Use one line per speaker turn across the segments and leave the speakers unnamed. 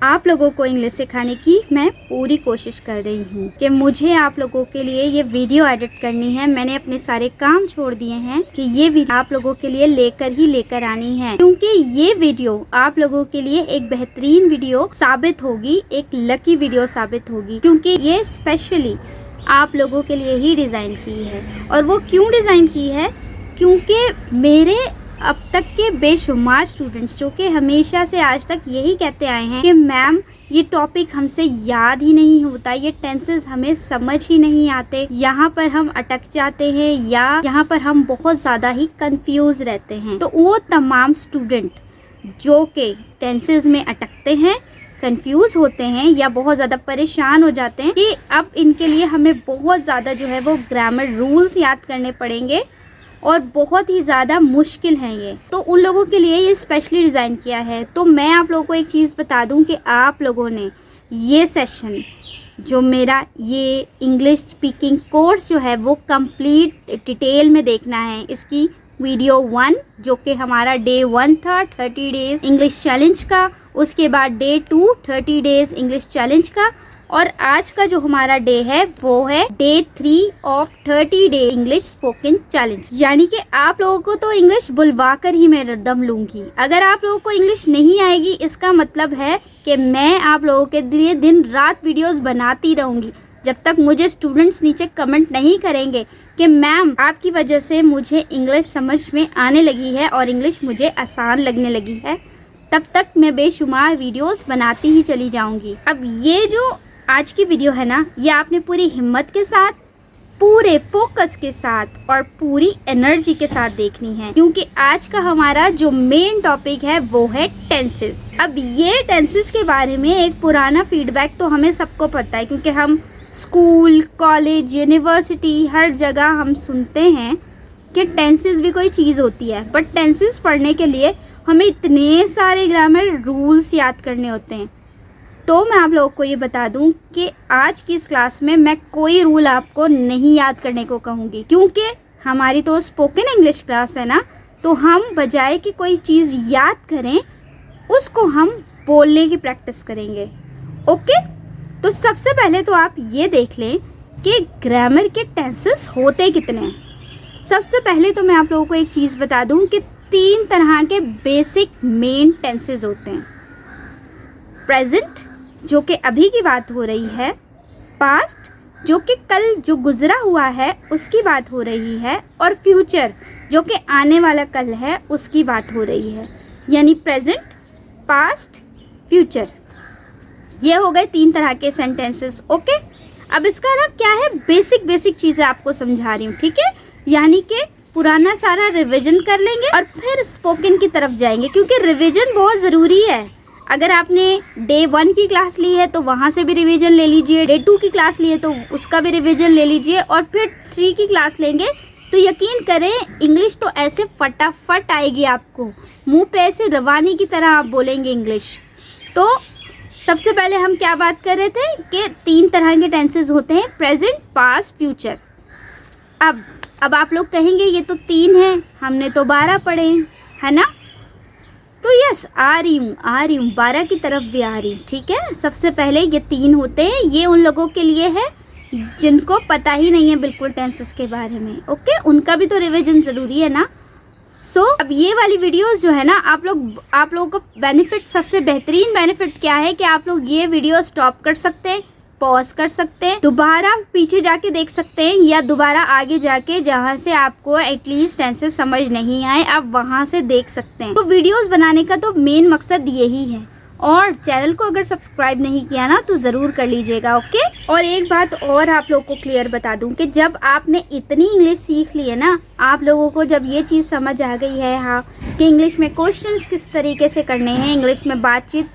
आप लोगों को इंग्लिश सिखाने की मैं पूरी कोशिश कर रही हूँ कि मुझे आप लोगों के लिए ये वीडियो एडिट करनी है। मैंने अपने सारे काम छोड़ दिए हैं कि ये वीडियो आप लोगों के लिए लेकर आनी है, क्योंकि ये वीडियो आप लोगों के लिए एक बेहतरीन वीडियो साबित होगी, एक लकी वीडियो साबित होगी, क्योंकि ये स्पेशली आप लोगों के लिए ही डिज़ाइन की है। और वो क्यों डिज़ाइन की है? क्योंकि मेरे अब तक के बेशुमार स्टूडेंट्स जो कि हमेशा से आज तक यही कहते आए हैं कि मैम ये टॉपिक हमसे याद ही नहीं होता, ये टेंसेस हमें समझ ही नहीं आते, यहाँ पर हम अटक जाते हैं या यहाँ पर हम बहुत ज़्यादा ही कंफ्यूज रहते हैं। तो वो तमाम स्टूडेंट जो कि टेंसेस में अटकते हैं, कंफ्यूज होते हैं या बहुत ज़्यादा परेशान हो जाते हैं कि अब इनके लिए हमें बहुत ज़्यादा जो है वो ग्रामर रूल्स याद करने पड़ेंगे और बहुत ही ज़्यादा मुश्किल है ये, तो उन लोगों के लिए ये स्पेशली डिज़ाइन किया है। तो मैं आप लोगों को एक चीज़ बता दूं कि आप लोगों ने ये सेशन जो मेरा ये इंग्लिश स्पीकिंग कोर्स जो है वो कंप्लीट डिटेल में देखना है। इसकी वीडियो 1 जो कि हमारा डे 1 था 30 डेज इंग्लिश चैलेंज का, उसके बाद डे 2 30 डेज इंग्लिश चैलेंज का, और आज का जो हमारा डे है वो है day 3 of 30 day English spoken challenge. यानी कि आप लोगों को तो इंग्लिश बुलवा कर ही मैं दम लूंगी। अगर आप लोगों को इंग्लिश नहीं आएगी, इसका मतलब है कि मैं आप लोगों के लिए दिन रात वीडियोस बनाती रहूंगी जब तक मुझे स्टूडेंट्स नीचे कमेंट नहीं करेंगे कि मैम आपकी वजह से मुझे इंग्लिश समझ में आने लगी है और इंग्लिश मुझे आसान लगने लगी है। तब तक मैं बेशुमार वीडियोस बनाती ही चली जाऊंगी। अब ये जो आज की वीडियो है ना, ये आपने पूरी हिम्मत के साथ, पूरे फोकस के साथ और पूरी एनर्जी के साथ देखनी है, क्योंकि आज का हमारा जो मेन टॉपिक है वो है टेंसेस। अब ये टेंसेस के बारे में एक पुराना फीडबैक तो हमें सबको पता है, क्योंकि हम स्कूल, कॉलेज, यूनिवर्सिटी हर जगह हम सुनते हैं कि टेंसेस भी कोई चीज़ होती है। बट टेंसेस पढ़ने के लिए हमें इतने सारे ग्रामर रूल्स याद करने होते हैं। तो मैं आप लोगों को ये बता दूं कि आज की इस क्लास में मैं कोई रूल आपको नहीं याद करने को कहूँगी, क्योंकि हमारी तो स्पोकन इंग्लिश क्लास है ना, तो हम बजाय कि कोई चीज़ याद करें उसको हम बोलने की प्रैक्टिस करेंगे। ओके, तो सबसे पहले तो आप ये देख लें कि ग्रामर के टेंसेस होते कितने हैं। सबसे पहले तो मैं आप लोगों को एक चीज़ बता दूं कि 3 तरह के बेसिक मेन टेंसेस होते हैं। प्रेजेंट जो कि अभी की बात हो रही है, पास्ट जो कि कल जो गुजरा हुआ है उसकी बात हो रही है, और फ्यूचर जो कि आने वाला कल है उसकी बात हो रही है। यानी प्रेजेंट, पास्ट, फ्यूचर, ये हो गए 3 तरह के सेंटेंसेस। ओके, अब इसका ना क्या है, बेसिक चीज़ें आपको समझा रही हूँ, ठीक है। यानी कि पुराना सारा रिवीजन कर लेंगे और फिर स्पोकन की तरफ जाएंगे, क्योंकि रिवीजन बहुत ज़रूरी है। अगर आपने डे 1 की क्लास ली है तो वहाँ से भी रिवीजन ले लीजिए, डे 2 की क्लास ली है तो उसका भी रिवीजन ले लीजिए, और फिर 3 की क्लास लेंगे तो यकीन करें इंग्लिश तो ऐसे फटाफट आएगी आपको, मुंह पे ऐसे रवानी की तरह आप बोलेंगे इंग्लिश। तो सबसे पहले हम क्या बात कर रहे थे कि 3 तरह के टेंसेस होते हैं, प्रेजेंट, पास्ट, फ्यूचर। अब आप लोग कहेंगे ये तो 3 हैं, हमने तो 12 पढ़े है ना। तो यस, आ रही हूँ 12 की तरफ भी आ रही हूँ, ठीक है। सबसे पहले ये 3 होते हैं, ये उन लोगों के लिए है जिनको पता ही नहीं है बिल्कुल टेंसेस के बारे में। ओके, उनका भी तो रिवीजन ज़रूरी है ना। सो अब ये वाली वीडियोस जो है ना, आप लोगों को बेनिफिट, सबसे बेहतरीन बेनिफिट क्या है कि आप लोग ये वीडियो स्टॉप कर सकते हैं, पॉज कर सकते हैं, दोबारा पीछे जाके देख सकते हैं, या दोबारा आगे जाके जहाँ से आपको एटलीस्ट टेंसेस समझ नहीं आए आप वहाँ से देख सकते हैं। तो वीडियोस बनाने का तो मेन मकसद यही है। और चैनल को अगर सब्सक्राइब नहीं किया ना तो ज़रूर कर लीजिएगा। ओके, और एक बात और आप लोगों को क्लियर बता दूं कि जब आपने इतनी इंग्लिश सीख ली है ना, आप लोगों को जब ये चीज़ समझ आ गई है हाँ कि इंग्लिश में क्वेश्चंस किस तरीके से करने हैं, इंग्लिश में बातचीत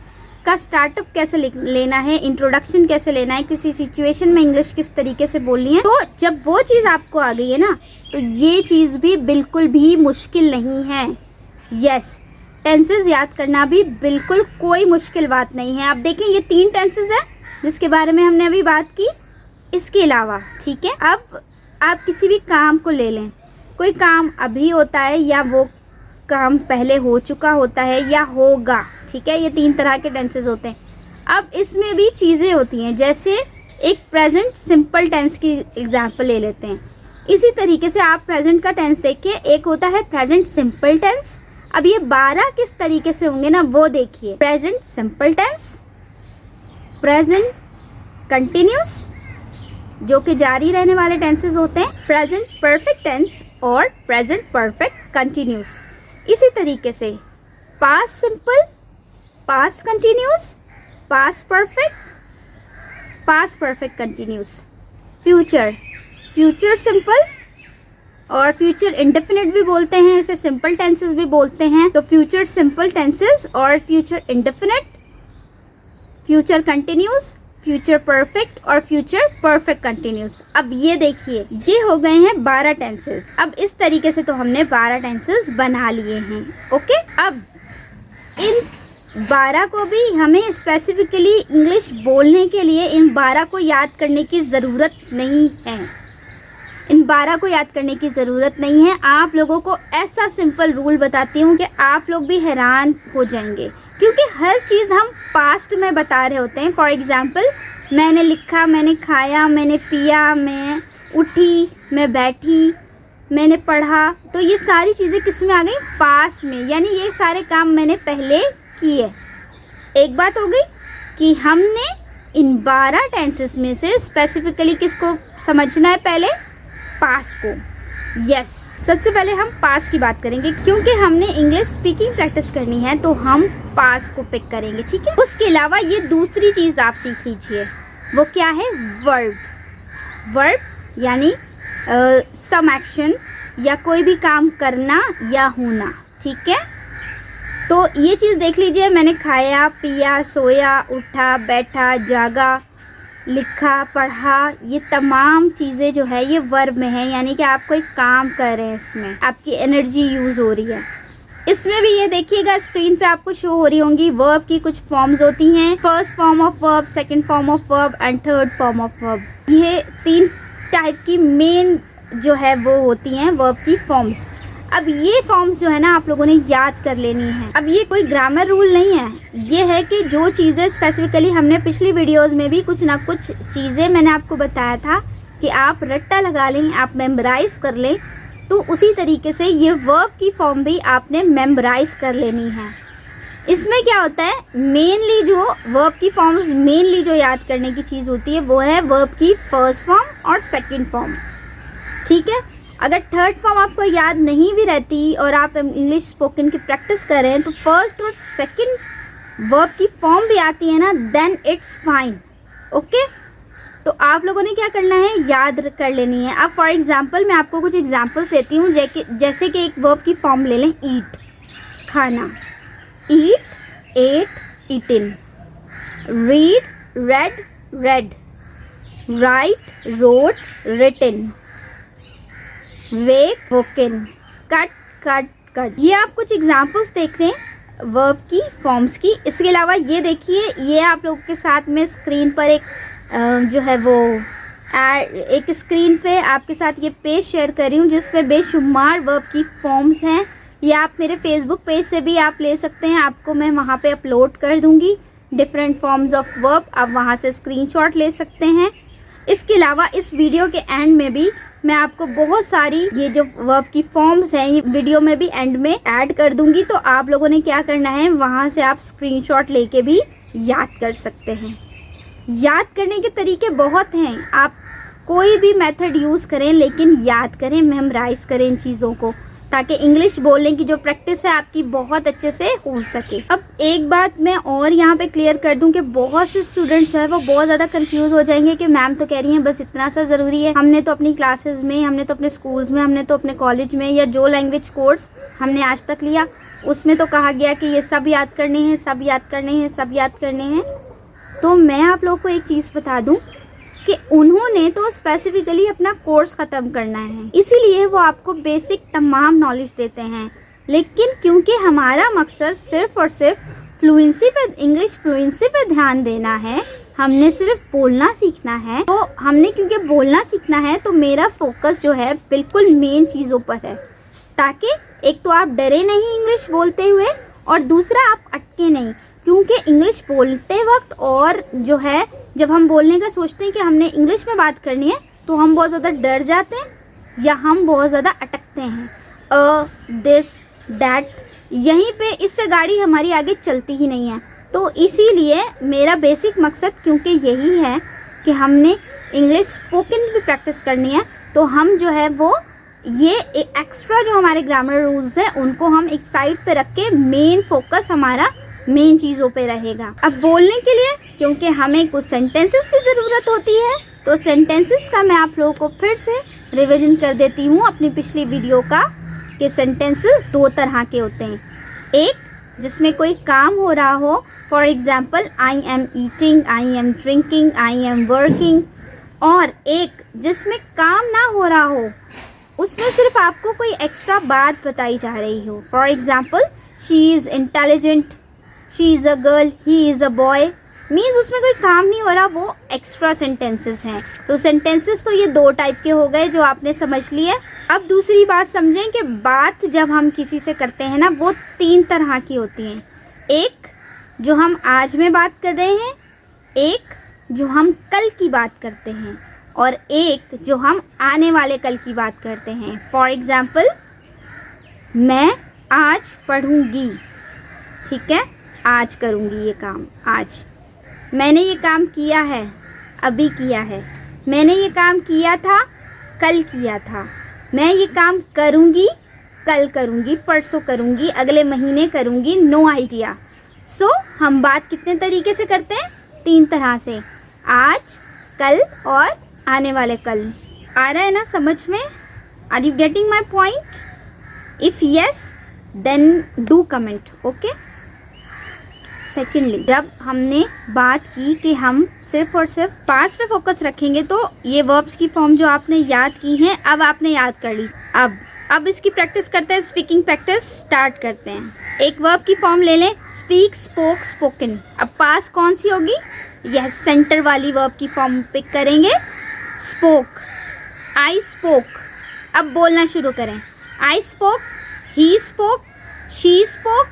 का स्टार्टअप कैसे लेना है, इंट्रोडक्शन कैसे लेना है, किसी सिचुएशन में इंग्लिश किस तरीके से बोलनी है, तो जब वो चीज़ आपको आ गई है ना तो ये चीज़ भी बिल्कुल भी मुश्किल नहीं है। यस, टेंसेस याद करना भी बिल्कुल कोई मुश्किल बात नहीं है। आप देखें ये 3 टेंसेस हैं जिसके बारे में हमने अभी बात की, इसके अलावा ठीक है। अब आप किसी भी काम को ले लें, कोई काम अभी होता है या वो काम पहले हो चुका होता है या होगा, ठीक है। ये 3 तरह के टेंसेस होते हैं। अब इसमें भी चीज़ें होती हैं, जैसे एक प्रेजेंट सिंपल टेंस की एग्जांपल ले लेते हैं। इसी तरीके से आप प्रेजेंट का टेंस देखिए, एक होता है प्रेजेंट सिंपल टेंस। अब ये 12 किस तरीके से होंगे ना वो देखिए। Present simple tense, present continuous जो कि जारी रहने वाले टेंसेस होते हैं, प्रेजेंट परफेक्ट टेंस और प्रेजेंट परफेक्ट कंटिन्यूस। इसी तरीके से past simple, past continuous, past perfect continuous. Future, future simple और फ्यूचर इंडेफिनिट भी बोलते हैं, इसे सिंपल टेंसेस भी बोलते हैं। तो फ्यूचर सिंपल टेंसेस और future indefinite, future continuous, future perfect और फ्यूचर परफेक्ट कंटिन्यूस। अब ये देखिए, ये हो गए हैं 12 टेंसेस। अब इस तरीके से तो हमने 12 टेंसेस बना लिए हैं। ओके, अब इन 12 को भी हमें स्पेसिफिकली इंग्लिश बोलने के लिए इन 12 को याद करने की ज़रूरत नहीं है। इन 12 को याद करने की ज़रूरत नहीं है। आप लोगों को ऐसा सिंपल रूल बताती हूँ कि आप लोग भी हैरान हो जाएंगे, क्योंकि हर चीज़ हम पास्ट में बता रहे होते हैं। फॉर एग्ज़ाम्पल, मैंने लिखा, मैंने खाया, मैंने पिया, मैं उठी, मैं बैठी, मैंने पढ़ा। तो ये सारी चीज़ें किस में आ गई? पास्ट में, यानी ये सारे काम मैंने पहले किए। एक बात हो गई कि हमने इन 12 टेंसेस में से स्पेसिफिकली किसको समझना है? पहले पास्ट को। यस, सबसे पहले हम पास्ट की बात करेंगे, क्योंकि हमने इंग्लिश स्पीकिंग प्रैक्टिस करनी है तो हम पास्ट को पिक करेंगे, ठीक है। उसके अलावा ये दूसरी चीज़ आप सीख लीजिए, वो क्या है? वर्ब। वर्ब यानी सम एक्शन या कोई भी काम करना या होना, ठीक है। तो ये चीज़ देख लीजिए, मैंने खाया, पिया, सोया, उठा, बैठा, जागा, लिखा, पढ़ा, ये तमाम चीज़ें जो है ये वर्ब में है, यानी कि आप कोई काम कर रहे हैं, इसमें आपकी एनर्जी यूज़ हो रही है। इसमें भी ये देखिएगा, स्क्रीन पे आपको शो हो रही होंगी वर्ब की कुछ फॉर्म्स होती हैं। First form of verb, second form of verb and third form of verb. ये 3 टाइप की मेन जो है वो होती हैं वर्ब की फॉर्म्स। अब ये फॉर्म्स जो है ना आप लोगों ने याद कर लेनी है। अब ये कोई ग्रामर रूल नहीं है, ये है कि जो चीज़ें स्पेसिफिकली हमने पिछली वीडियोस में भी कुछ ना कुछ चीज़ें मैंने आपको बताया था कि आप रट्टा लगा लें, आप मेमोराइज कर लें, तो उसी तरीके से ये वर्ब की फॉर्म भी आपने मेमोराइज कर लेनी है। इसमें क्या होता है, मेनली जो वर्ब की फॉर्म्स मेनली जो याद करने की चीज़ होती है वो है वर्ब की फर्स्ट फॉर्म और सेकेंड फॉर्म, ठीक है। अगर थर्ड फॉर्म आपको याद नहीं भी रहती और आप इंग्लिश स्पोकन की प्रैक्टिस कर रहे हैं तो फर्स्ट और सेकंड वर्ब की फॉर्म भी आती है ना, देन इट्स फाइन। ओके, तो आप लोगों ने क्या करना है, याद कर लेनी है। अब फॉर एग्जांपल मैं आपको कुछ एग्जांपल्स देती हूँ, जैसे कि एक वर्ब की फॉर्म ले लें, ईट, खाना, eat, ate, eaten, read, read, read, write, wrote, written, wake, woken, cut, cut, cut. ये आप कुछ एग्जांपल्स देख रहे हैं वर्ब की फॉर्म्स की। इसके अलावा ये देखिए, ये आप लोगों के साथ में स्क्रीन पर एक जो है वो एक स्क्रीन पे आपके साथ ये पेज शेयर कर रही हूँ जिसमें बेशुमार वर्ब की फॉर्म्स हैं। ये आप मेरे फेसबुक पेज से भी आप ले सकते हैं, आपको मैं वहाँ पे अपलोड कर दूँगी डिफरेंट फॉर्म्स ऑफ वर्ब, आप वहाँ से स्क्रीनशॉट ले सकते हैं। इसके अलावा इस वीडियो के एंड में भी मैं आपको बहुत सारी ये जो वर्ब की फॉर्म्स हैं ये वीडियो में भी एंड में ऐड कर दूंगी, तो आप लोगों ने क्या करना है, वहाँ से आप स्क्रीनशॉट लेके भी याद कर सकते हैं। याद करने के तरीके बहुत हैं, आप कोई भी मेथड यूज़ करें लेकिन याद करें, मेमोराइज करें इन चीज़ों को, ताकि इंग्लिश बोलने की जो प्रैक्टिस है आपकी बहुत अच्छे से हो सके। अब एक बात मैं और यहाँ पे क्लियर कर दूँ कि बहुत से स्टूडेंट्स जो है वो बहुत ज़्यादा कंफ्यूज हो जाएंगे कि मैम तो कह रही हैं बस इतना सा ज़रूरी है, हमने तो अपनी क्लासेस में, हमने तो अपने स्कूल्स में, हमने तो अपने कॉलेज में या जो लैंग्वेज कोर्स हमने आज तक लिया उसमें तो कहा गया कि ये सब याद करने हैं, सब याद करने हैं, सब याद करने हैं। तो मैं आप लोग को एक चीज़ बता दूँ कि उन्होंने तो स्पेसिफिकली अपना कोर्स ख़त्म करना है, इसीलिए वो आपको बेसिक तमाम नॉलेज देते हैं। लेकिन क्योंकि हमारा मकसद सिर्फ़ और सिर्फ फ्लुएंसी पे, इंग्लिश फ्लुएंसी पे ध्यान देना है, हमने सिर्फ बोलना सीखना है, तो हमने क्योंकि बोलना सीखना है तो मेरा फोकस जो है बिल्कुल मेन चीज़ों पर है, ताकि एक तो आप डरे नहीं इंग्लिश बोलते हुए और दूसरा आप अटके नहीं। क्योंकि इंग्लिश बोलते वक्त और जो है जब हम बोलने का सोचते हैं कि हमने इंग्लिश में बात करनी है तो हम बहुत ज़्यादा डर जाते हैं या हम बहुत ज़्यादा अटकते हैं। दिस दैट, यहीं पे इससे गाड़ी हमारी आगे चलती ही नहीं है। तो इसीलिए मेरा बेसिक मकसद क्योंकि यही है कि हमने इंग्लिश स्पोकन भी प्रैक्टिस करनी है, तो हम जो है वो ये एक्स्ट्रा जो हमारे ग्रामर रूल्स हैं उनको हम एक साइड पे रख के मेन फोकस हमारा मेन चीज़ों पे रहेगा। अब बोलने के लिए क्योंकि हमें कुछ सेंटेंसेस की ज़रूरत होती है, तो सेंटेंसेस का मैं आप लोगों को फिर से रिवीजन कर देती हूँ अपनी पिछली वीडियो का, कि सेंटेंसेस 2 तरह के होते हैं। एक जिसमें कोई काम हो रहा हो, for example I am eating, I am drinking, I am working, और एक जिसमें काम ना हो रहा हो, उसमें सिर्फ आपको कोई एक्स्ट्रा बात बताई जा रही हो। For example she is intelligent, she is a girl, he is a boy, means उसमें कोई काम नहीं हो रहा, वो एक्स्ट्रा सेंटेंसेस हैं। तो सेंटेंसेस तो ये 2 टाइप के हो गए जो आपने समझ लिए। अब दूसरी बात समझें कि बात जब हम किसी से करते हैं ना, वो 3 तरह की होती हैं। एक जो हम आज में बात कर रहे हैं, एक जो हम कल की बात करते हैं, और एक जो हम आने वाले कल की बात करते हैं। फॉर एग्ज़ाम्पल मैं आज पढ़ूंगी, ठीक है, आज करूंगी ये काम, आज मैंने ये काम किया है, अभी किया है, मैंने ये काम किया था, कल किया था, मैं ये काम करूंगी, कल करूंगी, परसों करूंगी, अगले महीने करूंगी, नो आइडिया। सो हम बात कितने तरीके से करते हैं? 3 तरह से, आज, कल और आने वाले कल। आ रहा है ना समझ में? Are you getting my point? If yes then do comment, okay. Secondly, जब हमने बात की कि हम सिर्फ और सिर्फ पास्ट पे फोकस रखेंगे, तो ये वर्ब्स की फॉर्म जो आपने याद की हैं अब आपने याद कर ली। अब इसकी प्रैक्टिस करते हैं, स्पीकिंग प्रैक्टिस स्टार्ट करते हैं। एक वर्ब की फॉर्म ले लें, स्पीक, स्पोक, स्पोकन। अब पास्ट कौन सी होगी? यह सेंटर वाली वर्ब की फॉर्म पिक करेंगे, स्पोक, आई स्पोक। अब बोलना शुरू करें, I spoke, he spoke, she spoke,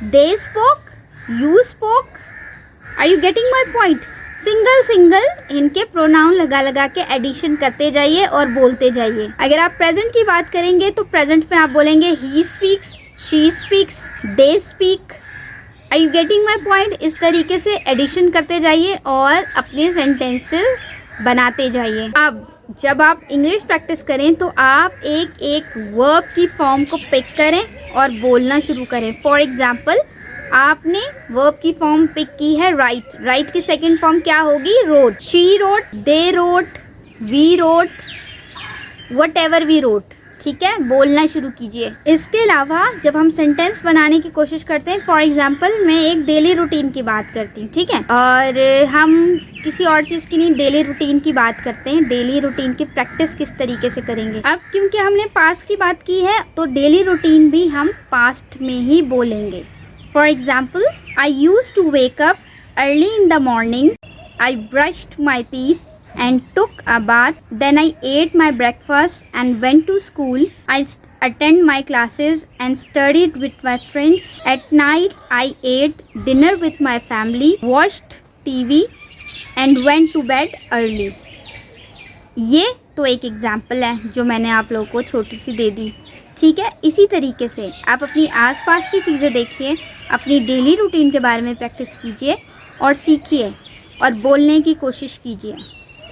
they spoke, you spoke। Are you getting my point? Single इनके प्रोनाउन लगा के एडिशन करते जाइए और बोलते जाइए। अगर आप प्रेजेंट की बात करेंगे तो प्रेजेंट में आप बोलेंगे he speaks, she speaks, they speak। Are you getting my point? इस तरीके से एडिशन करते जाइए और अपने सेंटेंसेस बनाते जाइए। अब जब आप इंग्लिश प्रैक्टिस करें तो आप एक एक वर्ब की फॉर्म को पिक करें और बोलना शुरू करें। फॉर एग्जाम्पल आपने वर्ब की फॉर्म पिक की है राइट, राइट की सेकंड फॉर्म क्या होगी? Wrote. She wrote, they wrote, we wrote, whatever we wrote, ठीक है, बोलना शुरू कीजिए। इसके अलावा जब हम सेंटेंस बनाने की कोशिश करते हैं, फॉर एग्जाम्पल मैं एक डेली रूटीन की बात करती हूँ, ठीक है, और हम किसी और चीज़ की नहीं, डेली रूटीन की बात करते हैं। डेली रूटीन की प्रैक्टिस किस तरीके से करेंगे? अब क्योंकि हमने पास्ट की बात की है तो डेली रूटीन भी हम पास्ट में ही बोलेंगे। For example, I used to wake up early in the morning. I brushed my teeth and took a bath. Then I ate my breakfast and went to school. I attended my classes and studied with my friends. At night, I ate dinner with my family, watched TV and went to bed early. ये तो एक example है जो मैंने आप लोगों को छोटी सी दे दी, ठीक है। इसी तरीके से आप अपनी आसपास की चीज़ें देखिए, अपनी डेली रूटीन के बारे में प्रैक्टिस कीजिए और सीखिए और बोलने की कोशिश कीजिए।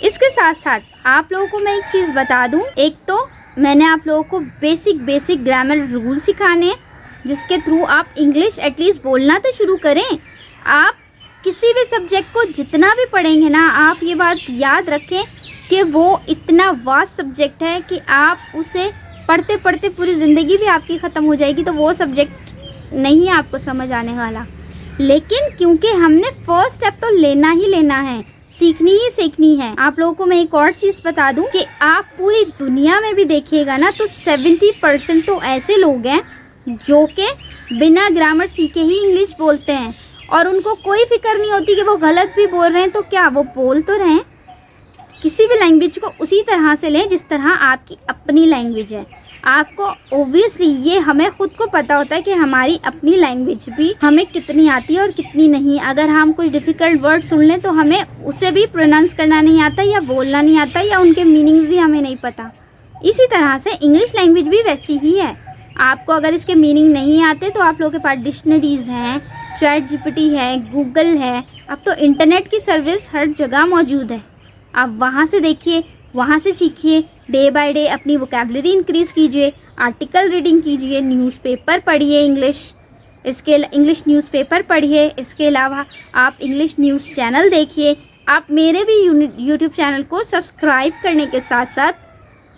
इसके साथ साथ आप लोगों को मैं एक चीज़ बता दूं, एक तो मैंने आप लोगों को बेसिक ग्रामर रूल सिखाने हैं जिसके थ्रू आप इंग्लिश एटलीस्ट बोलना तो शुरू करें। आप किसी भी सब्जेक्ट को जितना भी पढ़ेंगे ना, आप ये बात याद रखें कि वो इतना वास्ट सब्जेक्ट है कि आप उसे पढ़ते पढ़ते पूरी ज़िंदगी भी आपकी ख़त्म हो जाएगी तो वो सब्जेक्ट नहीं आपको समझ आने वाला। लेकिन क्योंकि हमने फर्स्ट स्टेप तो लेना ही लेना है, सीखनी ही सीखनी है। आप लोगों को मैं एक और चीज़ बता दूं कि आप पूरी दुनिया में भी देखिएगा ना तो 70% तो ऐसे लोग हैं जो कि बिना ग्रामर सीखे ही इंग्लिश बोलते हैं और उनको कोई फिक्र नहीं होती कि वो गलत भी बोल रहे हैं तो क्या, वो बोल तो रहे हैं। किसी भी लैंग्वेज को उसी तरह से लें जिस तरह आपकी अपनी लैंग्वेज है। आपको ओब्वियसली ये हमें खुद को पता होता है कि हमारी अपनी लैंग्वेज भी हमें कितनी आती है और कितनी नहीं। अगर हम कुछ डिफ़िकल्ट वर्ड सुन लें तो हमें उसे भी प्रोनाउंस करना नहीं आता या बोलना नहीं आता या उनके मीनिंग्स भी हमें नहीं पता। इसी तरह से इंग्लिश लैंग्वेज भी वैसी ही है। आपको अगर इसके मीनिंग नहीं आते तो आप लोगों के पास डिक्शनरीज़ हैं, ChatGPT है, गूगल है। अब तो इंटरनेट की सर्विस हर जगह मौजूद है। आप वहाँ से देखिए, वहाँ से सीखिए, डे बाय डे अपनी वोकैबुलरी इंक्रीज़ कीजिए, आर्टिकल रीडिंग कीजिए, न्यूज़पेपर पढ़िए इंग्लिश न्यूज़पेपर पढ़िए। इसके अलावा आप इंग्लिश न्यूज़ चैनल देखिए। आप मेरे भी यूट्यूब चैनल को सब्सक्राइब करने के साथ साथ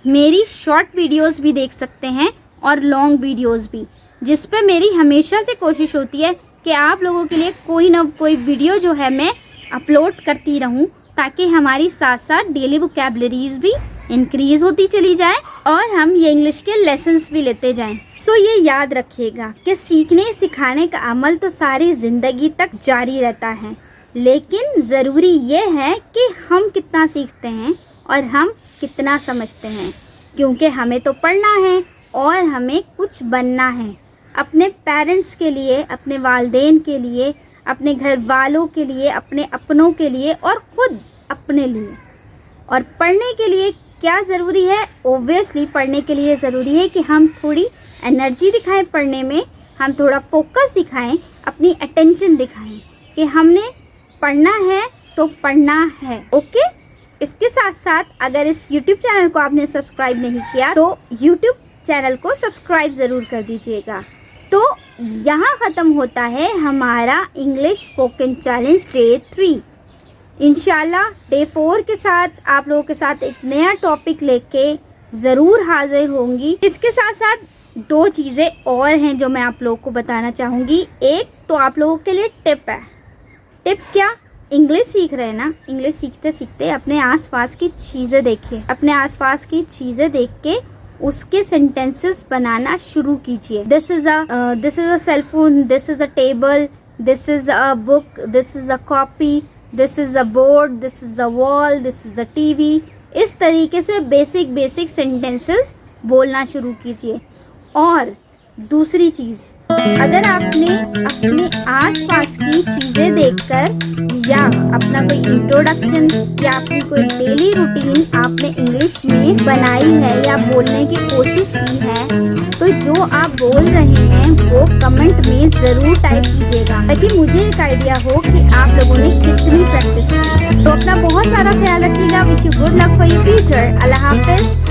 मेरी शॉर्ट वीडियोस भी देख सकते हैं और लॉन्ग वीडियोस भी, जिस पे मेरी हमेशा से कोशिश होती है कि आप लोगों के लिए कोई ना कोई वीडियो जो है मैं अपलोड करती रहूं, ताकि हमारी साथ साथ डेली वोकैबुलरीज भी इंक्रीज़ होती चली जाए और हम ये इंग्लिश के लेसन्स भी लेते जाएं। सो ये याद रखिएगा कि सीखने सिखाने का अमल तो सारी ज़िंदगी तक जारी रहता है, लेकिन ज़रूरी ये है कि हम कितना सीखते हैं और हम कितना समझते हैं, क्योंकि हमें तो पढ़ना है और हमें कुछ बनना है, अपने पेरेंट्स के लिए, अपने वालिदैन के लिए, अपने घर वालों के लिए, अपने अपनों के लिए और ख़ुद अपने लिए। और पढ़ने के लिए क्या ज़रूरी है? ओब्वियसली पढ़ने के लिए ज़रूरी है कि हम थोड़ी एनर्जी दिखाएं पढ़ने में, हम थोड़ा फोकस दिखाएं, अपनी अटेंशन दिखाएं कि हमने पढ़ना है तो पढ़ना है। ओके, इसके साथ साथ अगर इस YouTube चैनल को आपने सब्सक्राइब नहीं किया तो YouTube चैनल को सब्सक्राइब ज़रूर कर दीजिएगा। तो यहाँ ख़त्म होता है हमारा इंग्लिश स्पोकन चैलेंज डे 3। इंशाल्लाह डे 4 के साथ आप लोगों के साथ एक नया टॉपिक लेके ज़रूर हाजिर होंगी। इसके साथ साथ 2 चीज़ें और हैं जो मैं आप लोगों को बताना चाहूँगी। एक तो आप लोगों के लिए टिप है। टिप क्या? इंग्लिश सीख रहे हैं ना, इंग्लिश सीखते सीखते अपने आसपास की चीज़ें देखिए, अपने आसपास की चीज़ें देख के उसके सेंटेंसेस बनाना शुरू कीजिए। This is a cell phone, this is a table, this is a book, this is a copy, this is a board, this is a wall, this is a TV. इस तरीके से बेसिक सेंटेंसेस बोलना शुरू कीजिए। और दूसरी चीज़, अगर आपने अपने आसपास की चीज़ें देखकर या अपना कोई इंट्रोडक्शन या अपनी कोई डेली रूटीन आपने इंग्लिश में बनाई है या बोलने की कोशिश की है, तो जो आप बोल रहे हैं वो कमेंट में ज़रूर टाइप कीजिएगा, ताकि मुझे एक आइडिया हो कि आप लोगों ने कितनी प्रैक्टिस की। तो अपना बहुत सारा ख्याल रखिएगा। Wish you good luck for your future. अल्लाह हाफिज़।